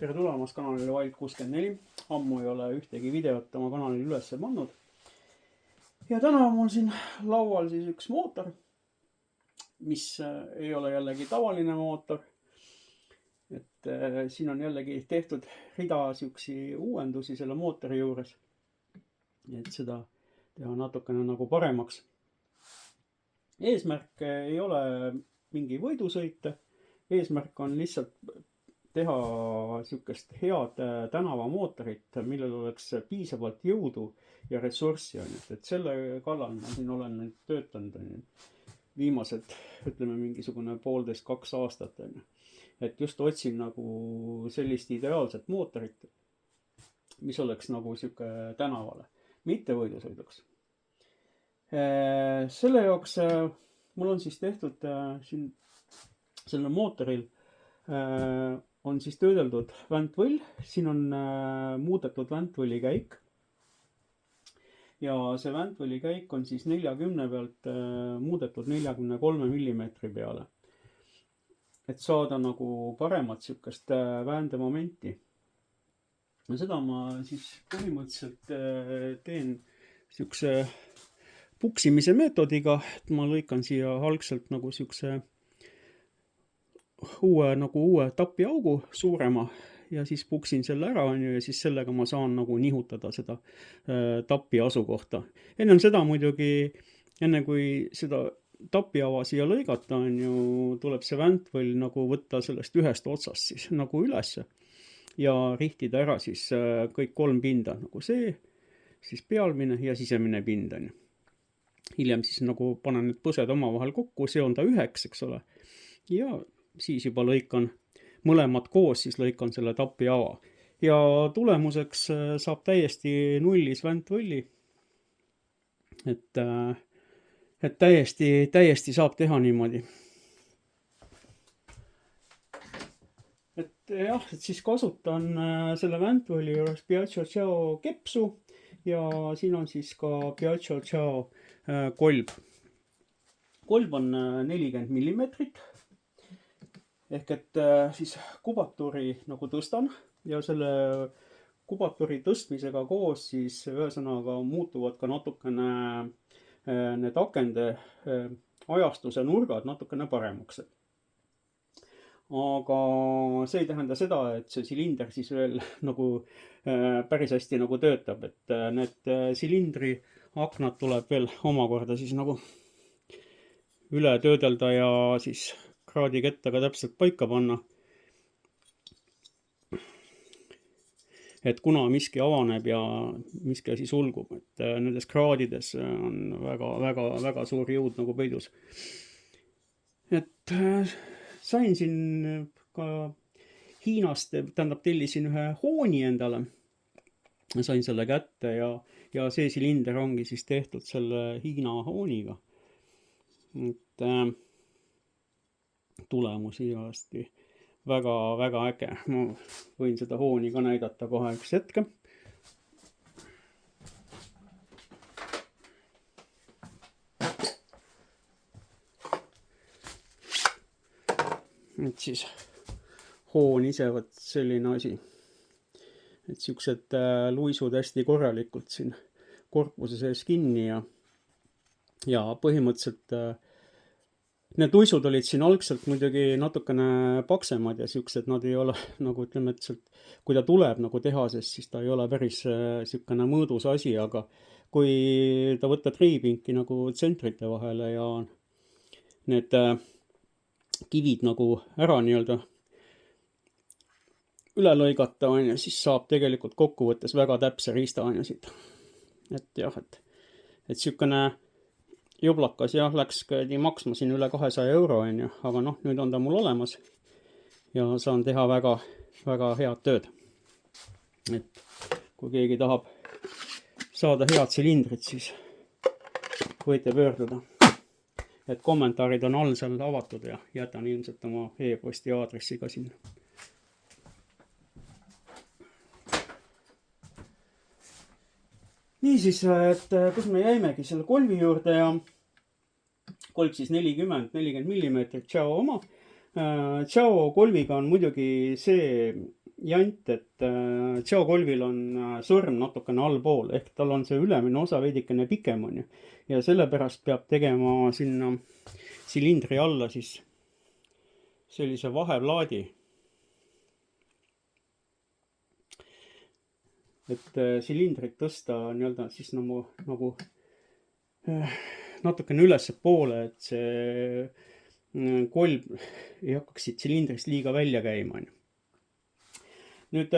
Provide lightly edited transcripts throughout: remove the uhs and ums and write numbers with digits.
Tere tulemast kanalile Wild64. Ammu ei ole ühtegi videot oma kanalil üles pannud. Ja täna on mul siin laual siis üks mootor, mis ei ole jällegi tavaline mootor. Siin on jällegi tehtud rida siuksi uuendusi selle mootori juures, et seda teha natukene nagu paremaks. Eesmärk ei ole mingi võidusõite. Eesmärk on lihtsalt teha siukest head tänavamootorit, millel oleks piisavalt jõudu ja ressurssi. Et selle kallal ma siin olen nüüd töötanud viimased, ütleme mingisugune 1,5–2 aastat. Et just otsin nagu sellist ideaalset mootorit, mis oleks nagu siuke tänavale, mitte võidusõiduks. Selle jaoks mul on siis tehtud siin selle mootoril on siis töödeldud väntvõll. Siin on muudetud väntvõlli käik. Ja see väntvõlli käik on siis 40 pealt muudetud 43 mm peale. Et saada nagu paremat siukest väändemomenti. Ja seda ma siis põhimõtteliselt teen siukse puksimise meetodiga, et ma lõikan siia algselt nagu siukse uue tapiaugu suurema ja siis puksin selle ära ja siis sellega ma saan nagu nihutada seda tapi asukohta. Enne kui seda tapiava siia lõigata tuleb see väntvõll nagu võtta sellest ühest otsast siis nagu ülesse ja rihtida ära siis kõik 3 pinda, nagu see, siis pealmine ja sisemine pind. Hiljem siis nagu panen need põsed omavahel kokku, seon ta üheks, eks ole, ja siis juba lõikan mõlemad koos, siis lõikan selle tapiava. Ja tulemuseks saab täiesti nullis väntvõlli. Et täiesti saab teha niimoodi. Et siis kasutan selle väntvõlli juures Piaggio Ciao kepsu ja siin on siis ka Piaggio Ciao kolb. Kolb on 40 mm. Ehk et siis kubatuuri nagu tõstan ja selle kubatuuri tõstmisega koos siis ühesõnaga muutuvad ka natukene need akende ajastuse nurgad natukene paremaks. Aga see ei tähenda seda, et see silinder siis veel nagu päris hästi nagu töötab, et need silindri aknad tuleb veel omakorda siis nagu üle töödelda ja siis kraadikettaga täpselt paika panna. Et kuna miski avaneb ja miski asi sulgub, et nendes kraadides on väga suur jõud nagu peidus. Et sain siin ka Hiinast, tellisin ühe hooni endale. Sain selle kätte ja see silinder ongi siis tehtud selle Hiina hooniga. Et tulemusi igasti väga äge. Ma võin seda hooni ka näidata kohe üks hetke. Et siis hoon ise võt selline asi. Et siuksed luisud hästi korralikult siin korpuse sees kinni ja põhimõtteliselt need luisud olid siin algselt muidugi natukene paksemad ja siuksed nad ei ole nagu ütleme, et kui ta tuleb nagu tehasest, siis ta ei ole päris siukene mõõdus asi, aga kui ta võtta triipinki nagu tsentrite vahele ja need kivid nagu ära nii-öelda üle lõigata, siis saab tegelikult kokkuvõttes väga täpse riista siit. Et jah, et siukene jublakas läks maksma siin üle 200 €, aga nüüd on ta mul olemas ja saan teha väga head tööd. Et kui keegi tahab saada head silindrit, siis võite pöörduda. Et kommentaarid on all seal avatud ja jätan ilmselt oma e-posti aadressi ka sinna. Niisiis, et kus me jäimegi selle kolbi juurde ja kolb siis 40 mm Ciao oma. Ciao kolviga on muidugi see jant, et CO-kolvil on sõrm natukene allpool, ehk tal on see ülemine osa veidikene pikem, on ju. Ja sellepärast peab tegema sinna silindri alla siis sellise vaheplaadi. Et silindrit tõsta nii-öelda siis nagu natukene ülesse poole, et see kolb ei hakkaks siit silindrist liiga välja käima. Nüüd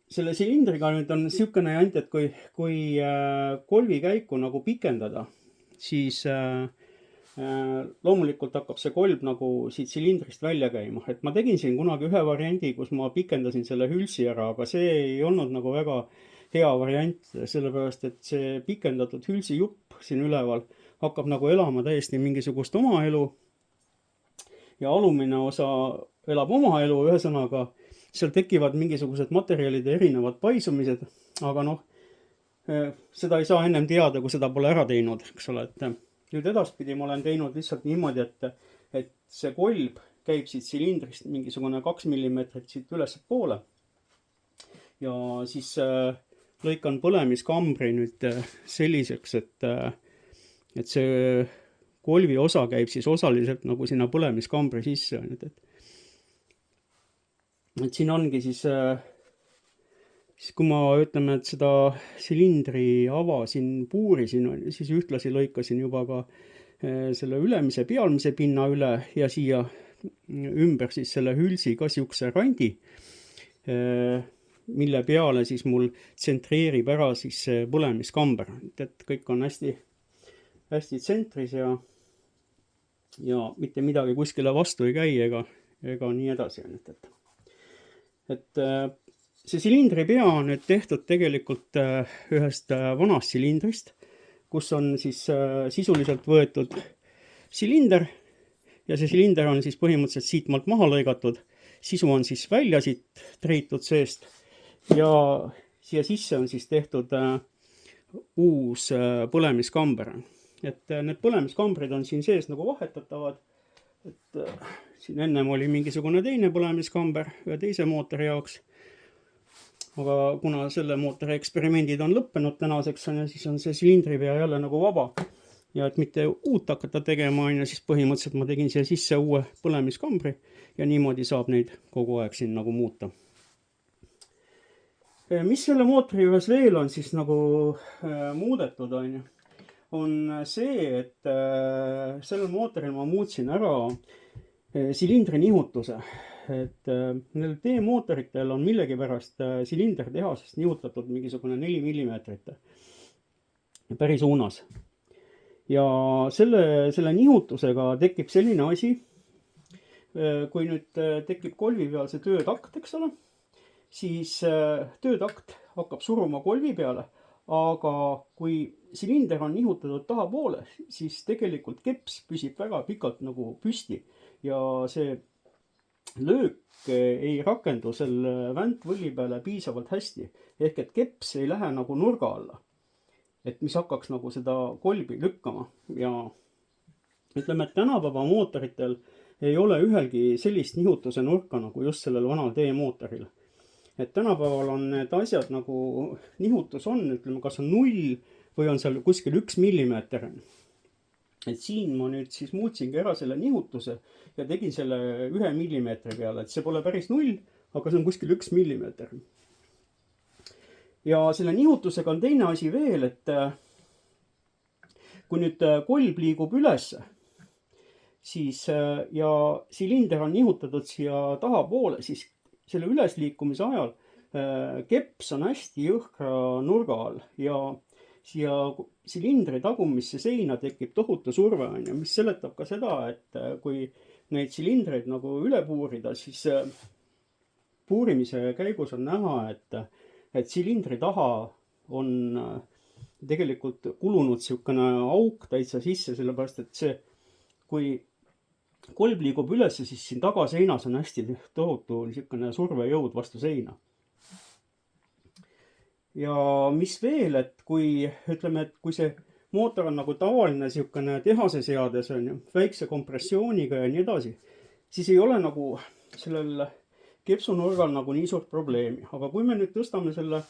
selle silindriga nüüd on niisugune jant, et kui kolvi käiku nagu pikendada, siis loomulikult hakkab see kolb nagu siit silindrist välja käima. Et ma tegin siin kunagi ühe variandi, kus ma pikendasin selle hülsi ära, aga see ei olnud nagu väga hea variant, sellepärast et see pikendatud hülsi jupp siin üleval hakkab nagu elama täiesti mingisugust oma elu ja alumine osa elab oma elu, ühesõnaga seal tekivad mingisugused materjalide erinevad paisumised, aga noh, seda ei saa ennem teada, kui seda pole ära teinud, eks ole, et nüüd edaspidi ma olen teinud lihtsalt niimoodi, et see kolb käib siit silindrist mingisugune 2 millimeetrit siit üles poole ja siis lõikan põlemiskambri nüüd selliseks, et see kolvi osa käib siis osaliselt nagu sinna põlemiskambri sisse. Et siin ongi siis kui ma ütleme, et seda silindri ava siin puurisin, siis ühtlasi lõikasin juba ka selle ülemise pealmise pinna üle ja siia ümber siis selle hülsi ka siukse randi, mille peale siis mul tsentreerib ära siis see põlemiskamber, et kõik on hästi tsentris ja mitte midagi kuskile vastu ei käi ega nii edasi. Et see silindri pea on nüüd tehtud tegelikult ühest vanast silindrist, kus on siis sisuliselt võetud silinder ja see silinder on siis põhimõtteliselt siitmaalt maha lõigatud, sisu on siis välja siit treitud seest ja siia sisse on siis tehtud uus põlemiskamber. Et need põlemiskambrid on siin sees nagu vahetatavad, et siin ennem oli mingisugune teine põlemiskamber ühe teise mootori jaoks, aga kuna selle mootori eksperimendid on lõppenud tänaseks, siis on see silindripea jälle nagu vaba ja et mitte uut hakata tegema, siis põhimõtteliselt ma tegin siia sisse uue põlemiskambri ja niimoodi saab neid kogu aeg siin nagu muuta. Mis selle mootori juures veel on siis nagu muudetud, on see, et sellel mootoril ma muutsin ära silindri nihutuse. Et nendel D-mootoritel on millegipärast silinder tehasest nihutatud mingisugune 4 millimeetrit päris suunas. Ja selle nihutusega tekib selline asi, kui nüüd tekib kolvi peal see töötakt, eks ole, siis töötakt hakkab suruma kolvi peale, aga kui silinder on nihutatud tahapoole, siis tegelikult keps püsib väga pikalt nagu püsti ja see löök ei rakendu selle väntvõlli peale piisavalt hästi, ehk et keps ei lähe nagu nurga alla, et mis hakkaks nagu seda kolbi lükkama ja ütleme, et tänapäeva mootoritel ei ole ühelgi sellist nihutuse nurka nagu just sellel vanal D-mootoril. Et tänapäeval on need asjad nagu nihutus on, ütleme, kas on 0 või on seal kuskil 1 millimeeter. Et siin ma nüüd siis muutsingi ära selle nihutuse ja tegin selle 1 millimeetri peale, et see pole päris 0, aga see on kuskil 1 millimeeter. Ja selle nihutusega on teine asi veel, et kui nüüd kolb liigub ülesse, siis ja silinder on nihutatud siia tahapoole, siis selle ülesliikumise ajal keps on hästi jõhkra nurga all ja siia silindri tagumisse seina tekib tohutu surve, mis seletab ka seda, et kui neid silindreid nagu üle puurida, siis puurimise käigus on näha, et silindri taha on tegelikult kulunud siukene auk täitsa sisse, sellepärast et see, kui kolb liigub üles, siis siin tagaseinas on hästi tohutu niisugune survejõud vastu seina. Ja mis veel, et kui ütleme, et kui see mootor on nagu tavaline niisugune tehase seades, väikse kompressiooniga ja nii edasi, siis ei ole nagu sellel kepsunurgal nagu nii suurt probleemi, aga kui me nüüd tõstame selle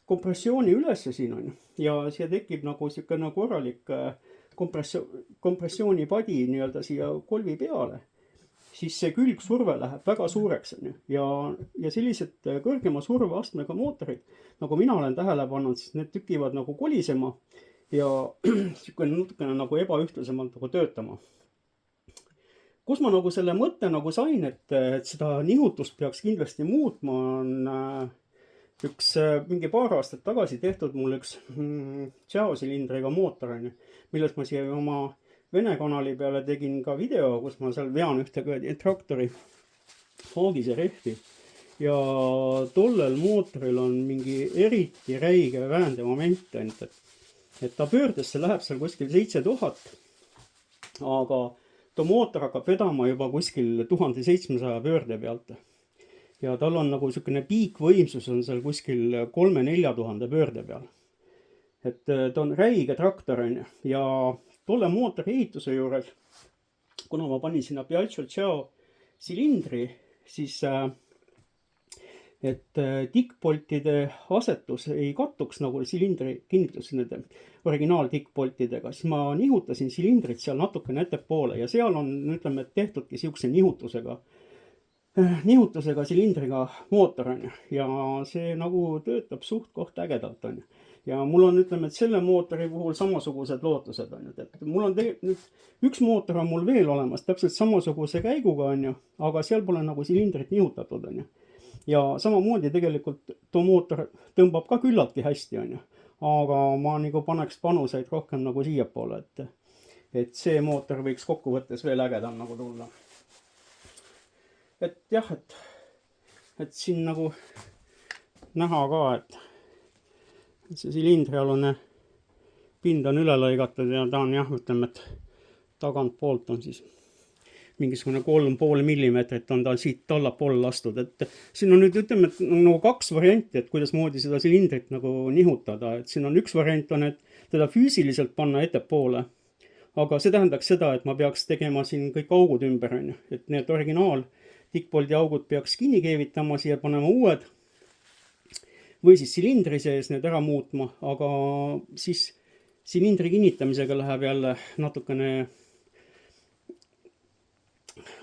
kompressiooni ülesse siin on ja siia tekib nagu siukene korralik kompressioonipadi nii-öelda siia kolvi peale, siis see külgsurve läheb väga suureks on ju. Ja sellised kõrgema surveastmega mootorid, nagu mina olen tähele pannud, siis need tükivad nagu kolisema ja siukene natukene nagu ebaühtlasemalt nagu töötama. Kus ma nagu selle mõtte nagu sain, et seda nihutust peaks kindlasti muutma, on üks mingi paar aastat tagasi tehtud mul üks Tšao-silindriga mootor, millest ma siia oma Vene kanali peale tegin ka video, kus ma seal vean ühte traktori haagise rehvi. Ja tollel mootoril on mingi eriti räige väändemoment, et ta pöördesse läheb seal kuskil 7000, aga too mootor hakkab vedama juba kuskil 1700 pöörde pealt. Ja tal on nagu siukene piikvõimsus on seal kuskil 3000–4000 pöörde peal. Et ta on räige traktor ja tolle mootori ehituse juures, kuna ma panin sinna Piaggio Tšao silindri, siis et tikkpoltide asetus ei kattuks nagu silindri kinnitus nende originaal tikkpoltidega, siis ma nihutasin silindrit seal natukene ettepoole ja seal on, ütleme, et tehtudki siukse nihutusega silindriga mootor ja see nagu töötab suht koht ägedalt on. Ja mul on, ütleme, et selle mootori puhul samasugused lootused on. Et mul on nüüd üks mootor on mul veel olemas, täpselt samasuguse käiguga on ju, aga seal pole nagu silindrit nihutatud on ju. Ja samamoodi tegelikult too mootor tõmbab ka küllaltki hästi on ju, aga ma nagu paneks panuseid rohkem nagu siia poole, et see mootor võiks kokkuvõttes veel ägedam nagu tulla. Et jah, et siin nagu näha ka, et see silindrialune pind on üle lõigatud ja ta on jah, ütleme, et tagant poolt on siis mingisugune 3,5 millimeetrit on ta siit allapoole lastud, et siin on nüüd, ütleme, et nagu kaks varianti, et kuidas moodi seda silindrit nagu nihutada, et siin on üks variant on, et teda füüsiliselt panna ettepoole, aga see tähendaks seda, et ma peaks tegema siin kõik augud ümber, et need originaal tikkpoldi augud peaks kinni keevitama, siia panema uued või siis silindri sees need ära muutma, aga siis silindri kinnitamisega läheb jälle natukene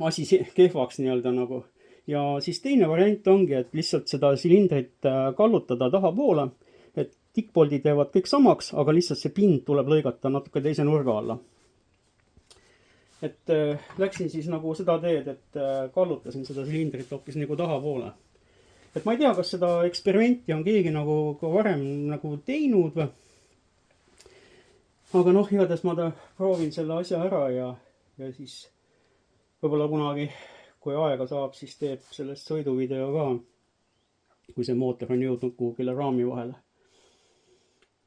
asi kehvaks nii-öelda nagu. Ja siis teine variant ongi, et lihtsalt seda silindrit kallutada tahapoole, et tikkpoldid jäävad kõik samaks, aga lihtsalt see pind tuleb lõigata natuke teise nurga alla. Et läksin siis nagu seda teed, et kallutasin seda silindrit hoopis nagu tahapoole. Et ma ei tea, kas seda eksperimenti on keegi nagu ka varem nagu teinud või. Aga noh, igatahes ma proovin selle asja ära ja siis võib-olla kunagi, kui aega saab, siis teeb sellest sõiduvideo ka, kui see mootor on jõudnud kuhugile raami vahele.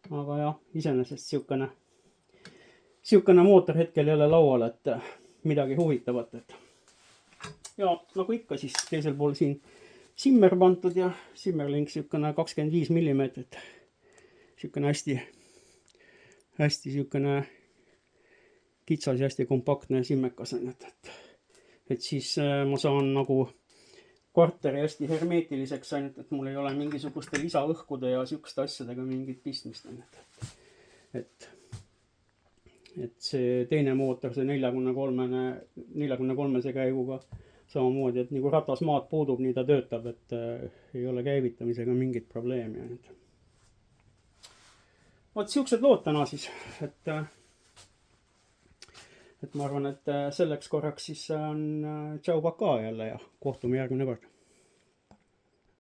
Aga jah, iseenesest siukene mootor hetkel jälle laual, et midagi huvitavat. Ja nagu ikka, siis teisel pool siin Simmer pantud ja Simmerlink siukene 25 millimeetrit. Siukene hästi siukene kitsas ja hästi kompaktne simmekas on, et siis ma saan nagu korteri hästi hermeetiliseks ainult, et mul ei ole mingisuguste lisaõhkude ja siukeste asjadega mingit pistmist on. Et see teine mootor, see 43 käiguga samamoodi, et nagu ratasmaad puudub, nii ta töötab, et ei ole käivitamisega mingit probleemi. Vot siuksed lood täna siis, et ma arvan, et selleks korraks siis on tšau paka jälle ja kohtume järgmine kord.